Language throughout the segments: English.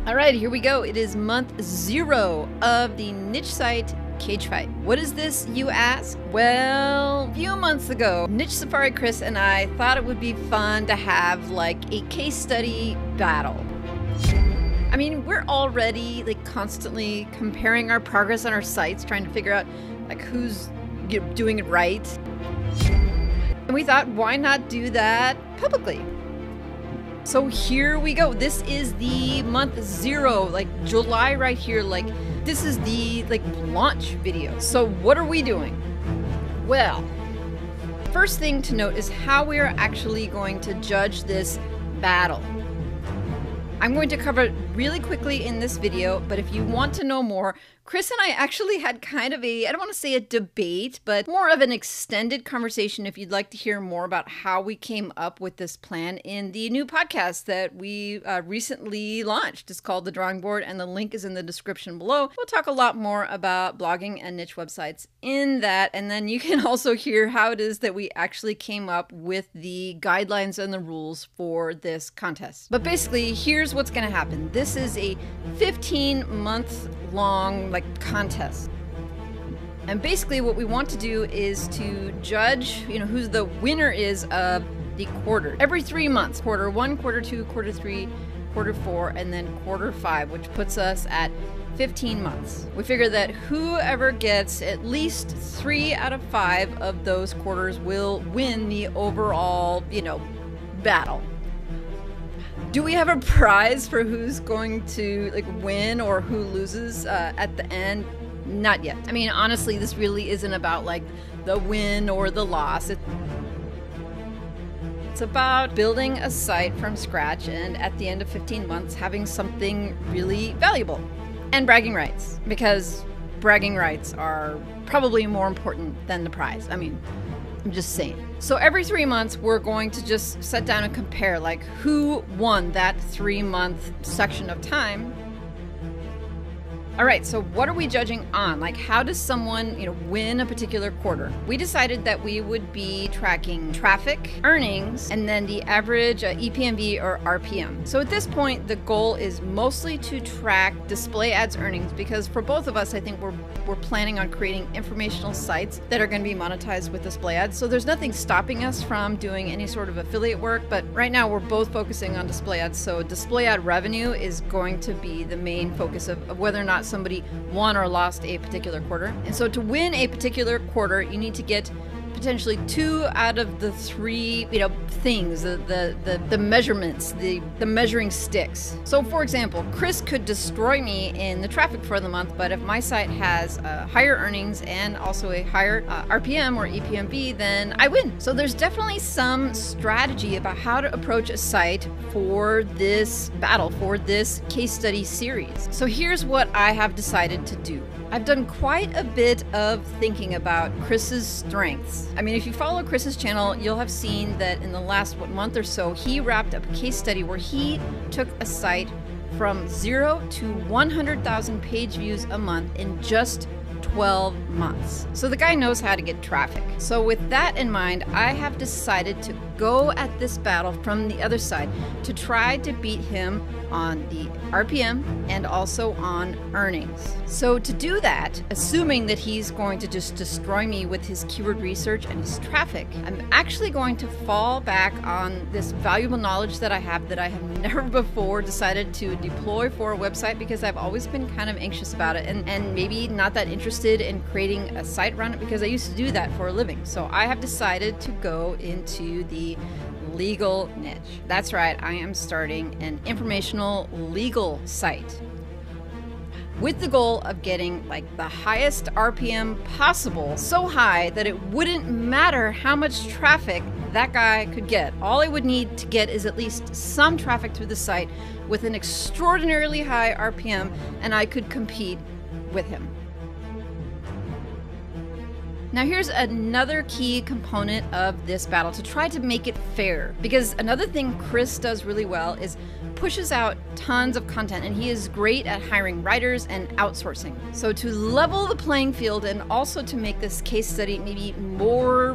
All right, here we go. It is month 0 of the niche site Cage Fight. What is this, you ask? Well, a few months ago, Niche Safari Chris and I thought it would be fun to have like a case study battle. I mean, we're already like constantly comparing our progress on our sites, trying to figure out like who's doing it right. And we thought, why not do that publicly? So here we go. This is the month 0, like July right here. Like this is the launch video. So what are we doing? Well, first thing to note is how we are actually going to judge this battle. I'm going to cover it really quickly in this video, but if you want to know more, Chris and I actually had kind of a, I don't want to say a debate, but more of an extended conversation if you'd like to hear more about how we came up with this plan in the new podcast that we recently launched. It's called The Drawing Board, and the link is in the description below. We'll talk a lot more about blogging and niche websites in that, and then you can also hear how it is that we actually came up with the guidelines and the rules for this contest. But basically, here's what's going to happen. This is a 15-month-long contest. And basically what we want to do is to judge, who the winner is of the quarter. Every 3 months, quarter 1, quarter 2, quarter 3, quarter 4, and then quarter 5, which puts us at 15 months. We figure that whoever gets at least 3 out of 5 of those quarters will win the overall, battle. Do we have a prize for who's going to win or who loses at the end? Not yet. I mean, honestly, this really isn't about the win or the loss. It's about building a site from scratch and at the end of 15 months having something really valuable. And bragging rights, because bragging rights are probably more important than the prize. I mean, I'm just saying. So every 3 months, we're going to just sit down and compare who won that 3-month section of time. All right, so what are we judging on? How does someone, win a particular quarter? We decided that we would be tracking traffic, earnings, and then the average EPMV or RPM. So at this point, the goal is mostly to track display ads earnings, because for both of us, I think we're planning on creating informational sites that are going to be monetized with display ads. So there's nothing stopping us from doing any sort of affiliate work, but right now we're both focusing on display ads. So display ad revenue is going to be the main focus of whether or not somebody won or lost a particular quarter. And so to win a particular quarter, you need to get potentially 2 out of the 3, things, the measurements, the measuring sticks. So for example, Chris could destroy me in the traffic for the month, but if my site has higher earnings and also a higher RPM or EPMV, then I win. So there's definitely some strategy about how to approach a site for this battle, for this case study series. So here's what I have decided to do. I've done quite a bit of thinking about Chris's strengths. I mean, if you follow Chris's channel, you'll have seen that in the last month or so, he wrapped up a case study where he took a site from 0 to 100,000 page views a month in just 12 months. So the guy knows how to get traffic. So with that in mind, I have decided to go at this battle from the other side to try to beat him on the RPM and also on earnings. So to do that, assuming that he's going to just destroy me with his keyword research and his traffic, I'm actually going to fall back on this valuable knowledge that I have never before decided to deploy for a website, because I've always been kind of anxious about it and maybe not that interested in creating a site around it, because I used to do that for a living. So I have decided to go into the legal niche. That's right, I am starting an informational legal site with the goal of getting the highest RPM possible, so high that it wouldn't matter how much traffic that guy could get. All I would need to get is at least some traffic through the site with an extraordinarily high RPM, and I could compete with him. Now here's another key component of this battle to try to make it fair, because another thing Chris does really well is pushes out tons of content, and he is great at hiring writers and outsourcing. So to level the playing field and also to make this case study maybe more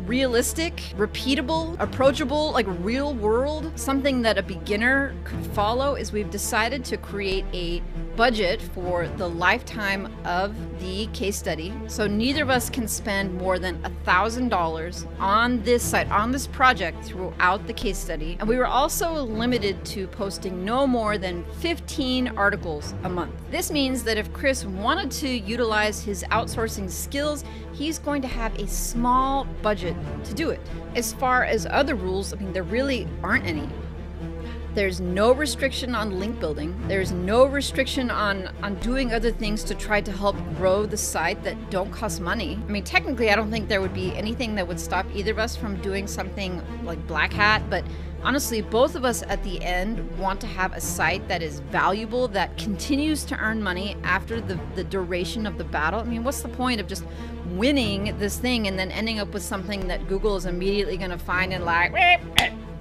realistic, repeatable, approachable, like real world, something that a beginner could follow, is we've decided to create a budget for the lifetime of the case study. So neither of us can spend more than $1,000 on this site, on this project throughout the case study. And we were also limited to posting no more than 15 articles a month. This means that if Chris wanted to utilize his outsourcing skills, he's going to have a small budget to do it. As far as other rules, I mean, there really aren't any. There's no restriction on link building. There's no restriction on doing other things to try to help grow the site that don't cost money. I mean, technically, I don't think there would be anything that would stop either of us from doing something like Black Hat, but honestly, both of us at the end want to have a site that is valuable, that continues to earn money after the duration of the battle. I mean, what's the point of just winning this thing and then ending up with something that Google is immediately going to find and like...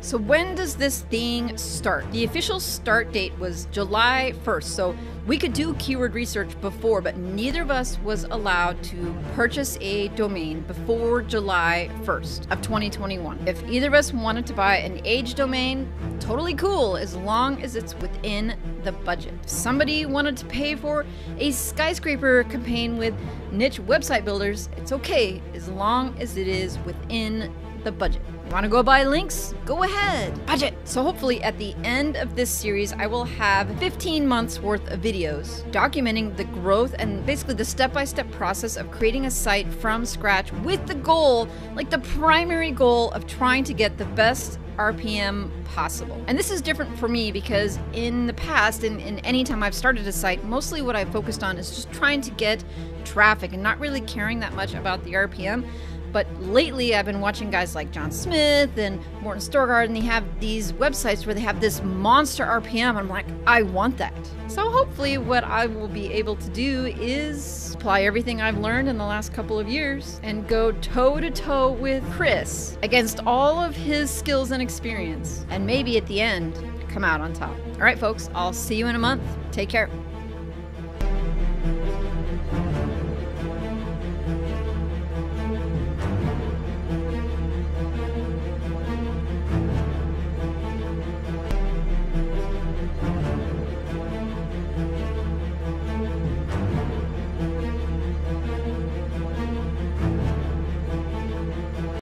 So when does this thing start? The official start date was July 1st. So we could do keyword research before, but neither of us was allowed to purchase a domain before July 1st of 2021. If either of us wanted to buy an age domain, totally cool, as long as it's within the budget. If somebody wanted to pay for a skyscraper campaign with niche website builders, it's okay, as long as it is within the budget. Want to go buy links? Go ahead. Budget. So hopefully at the end of this series, I will have 15 months worth of videos documenting the growth and basically the step-by-step process of creating a site from scratch with the goal, like the primary goal of trying to get the best RPM possible. And this is different for me because in the past, in any time I've started a site, mostly what I've focused on is just trying to get traffic and not really caring that much about the RPM. But lately, I've been watching guys like John Smith and Morten Storgard, and they have these websites where they have this monster RPM, and I'm like, I want that. So hopefully what I will be able to do is apply everything I've learned in the last couple of years and go toe-to-toe with Chris against all of his skills and experience, and maybe at the end, come out on top. All right, folks, I'll see you in a month. Take care.